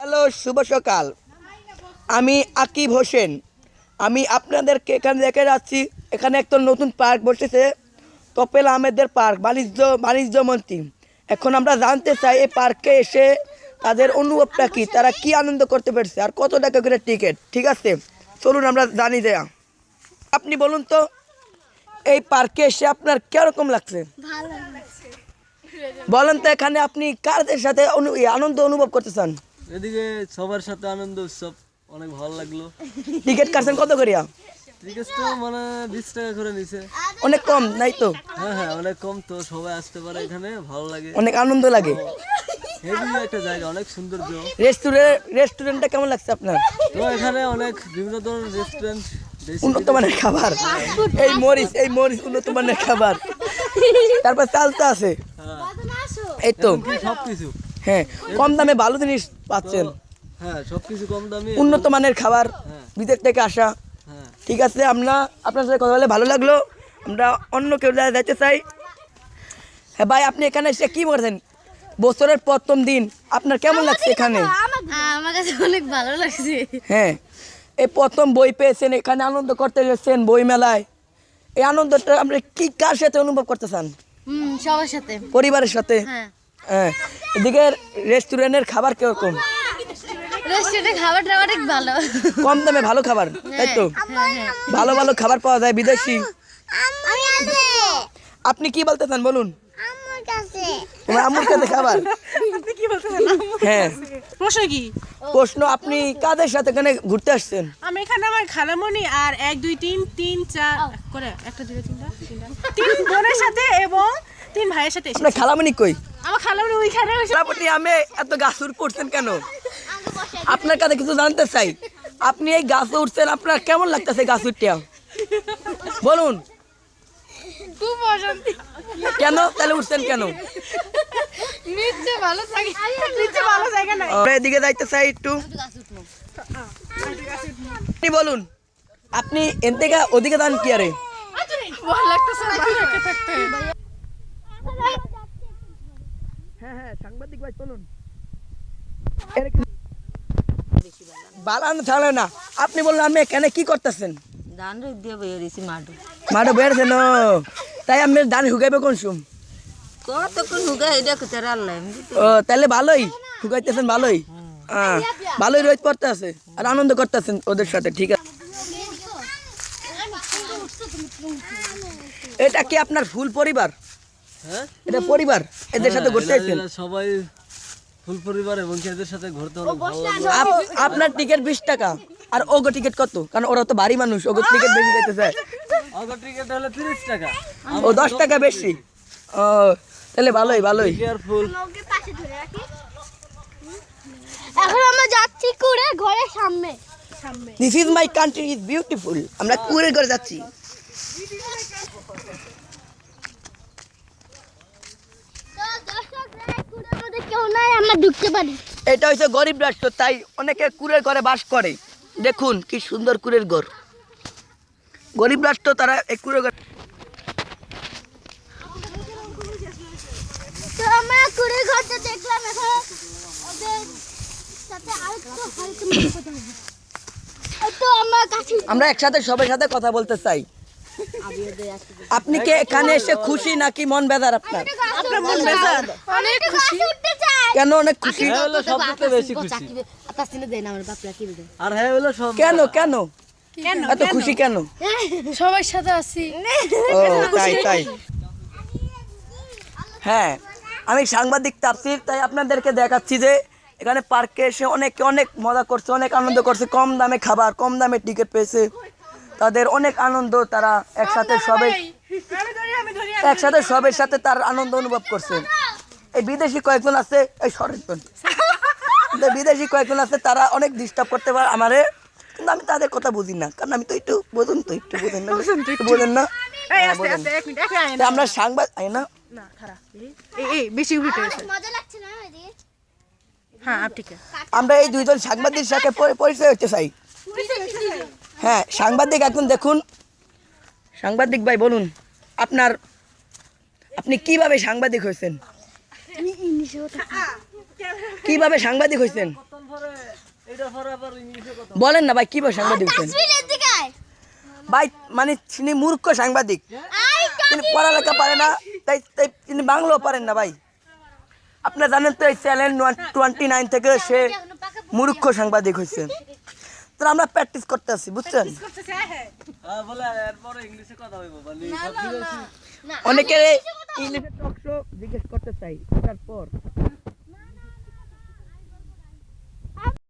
Hello, শুভ সকাল। আমি আকিব হোসেন। আমি আপনাদেরকে এখানে দেখে যাচ্ছি, এখানে একটা নতুন পার্ক বসেছে, তপেল আহমেদের পার্ক, বাণিজ্য মন্ত্রী। এখন আমরা জানতে চাই এই পার্কে এসে তাদের অনুভবটা কী, তারা কি আনন্দ করতে পেরেছে, আর কত টাকা করে টিকিট। ঠিক আছে, চলুন আমরা জানি দেয়া। আপনি বলুন তো, এই পার্কে এসে আপনার কীরকম লাগছে? বলেন তো, এখানে আপনি কাদের সাথে আনন্দ অনুভব করতে চান? এদিকে সবার সাথে আনন্দ উৎসব, অনেক ভালো লাগলো। টিকিট কাটছেন কত করিয়া? টিকিট তো মানে 20 টাকা করে নিছে। অনেক কম নাই তো? হ্যাঁ, অনেক কম, তো সবাই আসতে পারে, এখানে ভালো লাগে, অনেক আনন্দ লাগে। হেভি একটা জায়গা, অনেক সৌন্দর্য। রেস্টুরেন্টটা কেমন লাগছে আপনার? তো এখানে অনেক বিভিন্ন ধরনের রেস্টুরেন্ট, উন্নত মানের খাবার, এই মরিচ উন্নত মানের খাবার, তারপর চালতা আছে, এই তো সবকিছু। হ্যাঁ, কম দামে ভালো জিনিস পাচ্ছেন। হ্যাঁ, সবকিছু কম দামে, উন্নত মানের খাবার, বিদেশ থেকে আসা। হ্যাঁ। ঠিক আছে, আপনার সাথে কথা বলে ভালো লাগলো। আমরা অন্য কেউ যাইতে চাই। হ্যাঁ ভাই, আপনি এখানে এসে কি বলছেন? বছরের প্রথম দিন আপনার কেমন লাগছে এখানে? আমার কাছে অনেক ভালো লাগছে। হ্যাঁ, এই প্রথম বই পেয়েছেন, এখানে আনন্দ করতে গেছেন বই মেলায়। এই আনন্দটা আপনি কার সাথে অনুভব করতে চান? সবার সাথে, পরিবারের সাথে। হ্যাঁ। হ্যাঁ, এদিকে রেস্টুরেন্টের খাবার কিরকম? রেস্টুরেন্টের খাবারটা অনেক ভালো, কম দামে ভালো খাবার, তাই তো? ভালো ভালো খাবার পাওয়া যায় বিদেশি। আপনি কি বলতে চান বলুন? তোমার আম্মুর কাছে খাবার? হ্যাঁ, প্রশ্ন, আপনি কাদের সাথে এখানে ঘুরতে আসছেন? আমি এখানে আমার খালামণি আর 1 2 3 3 4 করে 1 2 3 3 বোনের সাথে এবং 3 ভাইয়ের সাথে এসেছি। আপনার খালামণি কই? আমার খালামণি ওইখানে খালামণি, আমি এত গাছ করছেন কেন? আপনার কাছে কিছু জানতে চাই। আপনি এই গাছে উঠছেন, আপনার কেমন লাগতেছে গাছ উঠতে? বলুন। খুব অশান্তি। কেন তাহলে উঠছেন কেন? নিচে ভালো জায়গা নাই। আমরা এদিকে যাইতে চাই একটু। আপনি বলুন, আপনি এন থেকে ওদিকে যান কি আরে? ভালো লাগতেছে, ভালো রেখে থাকতে। হ্যাঁ, সাংবাদিক ভাই চলুন। বালান ছাড়ে না। আপনি বলুন, আপনি এখানে কি করতেছেন? ধান রোদ দিয়ে বইয়ে দিছি মাঠে। মাঠে বেরোছেন? তাই আমি ধান শুকাইবে কোন সুম? কতক্ষণ হুগা এটা কোথায় আনলাম? ও, তাহলে ভালোই শুকাইতেছেন, ভালোই। হ্যাঁ, ভালোই রোদ পড়তে আছে আর আনন্দ করতেছেন ওদের সাথে। ঠিক আছে, এটা কি আপনার ফুল পরিবার? হ্যাঁ, এটা পরিবার, এদের সাথে ঘুরতে আসছেন? সবাই ফুল পরিবার এবং এদের সাথে ঘুরতে অনেক ভালো লাগে। আপনার টিকিট 20 টাকা, আর ওগো টিকিট কত? কারণ ওরা তো ভারী মানুষ, ওগো টিকিট বেশি দিতে চায়। আগের টিকিট হলো 30 টাকা, ও 10 টাকা বেশি। ও, তাহলে ভালোই। কেয়ারফুল। এখন আমরা যাচ্ছি কুড়ে ঘরের সামনে। This is my country is beautiful. আমরা কুড়ে করে যাচ্ছি। আমরা ঢুকতে পারি। এটা হচ্ছে গরিব রাষ্ট্র, তাই অনেকে কুড়ের ঘরে বাস করে। দেখুন কি সুন্দর কুড়ের ঘর। গরিব রাষ্ট্র, তারা এই কুড়ের ঘর। তো আমরা কুড়ে ঘরটা দেখলাম, এখন ওদের সাথে আরেকটু হালকা কথা হবে। তো আমরা কাছে আমরা একসাথে সবার সাথে কথা বলতে চাই। আপনি কি এখানে এসে খুশি নাকি মন বেজার আপনার? আপনার মন বেজার? অনেক খুশি। কেন অনেক খুশি? হ্যাঁ হলো সবথেকে বেশি খুশি। আর হ্যাঁ হলো সব। কেন এত খুশি কেন? সবার সাথে আছি। ও, তাই। হ্যাঁ, আমি সাংবাদিক তাফসির, তাই আপনাদেরকে দেখাচ্ছি যে এখানে পার্কে এসে অনেকে অনেক মজা করছে, অনেক আনন্দ করছে। কম দামে খাবার, কম দামে টিকিট পেয়েছে, তাদের অনেক আনন্দ। তারা একসাথে সবের সাথে তার আনন্দ অনুভব করছে। এই বিদেশি কয়েকজন আছে, বিদেশি কয়েকজন আছে, তারা অনেক ডিস্টার্ব করতে পারে আমারে, কিন্তু আমি তাদের কথা বুঝি না, কারণ আমি তো একটু বোঝেন না। আমরা সাংবাদিক না। না খারাপ, এই বেশি উঠে গেছে। মজা লাগছে না এদিকে? হ্যাঁ, ঠিক আছে। আমরা এই দুইজন সাংবাদিকের সাথে পরিচয় হতে চাই। হ্যাঁ, সাংবাদিক। এখন দেখুন, সাংবাদিক ভাই বলুন, আপনি কিভাবে সাংবাদিক হয়েছেন? কিভাবে সাংবাদিক হয়েছেন? এটা পরে আবার ইংলিশে কথা বলেন না ভাই কিভাবে সাংবাদিক হচ্ছেন তাসবিরের দিকে আয়। ভাই মানে তিনি মূর্খ সাংবাদিক আয় তিনি পড়ালেখা পারে না তাই তাই তিনি বাংলাও পারেন না ভাই আপনারা জানেন তো এই চ্যানেল 29 থেকে সে মূর্খ সাংবাদিক হয়েছে তো আমরা প্র্যাকটিস করতে আছি বুঝছেন করতেছে হ্যাঁ হ্যাঁ বলে এরপরে ইংলিশে কথা হইব মানে সব কিছু অনেকে ইংলিশে টক শো জিজ্ঞেস করতে চাই তারপর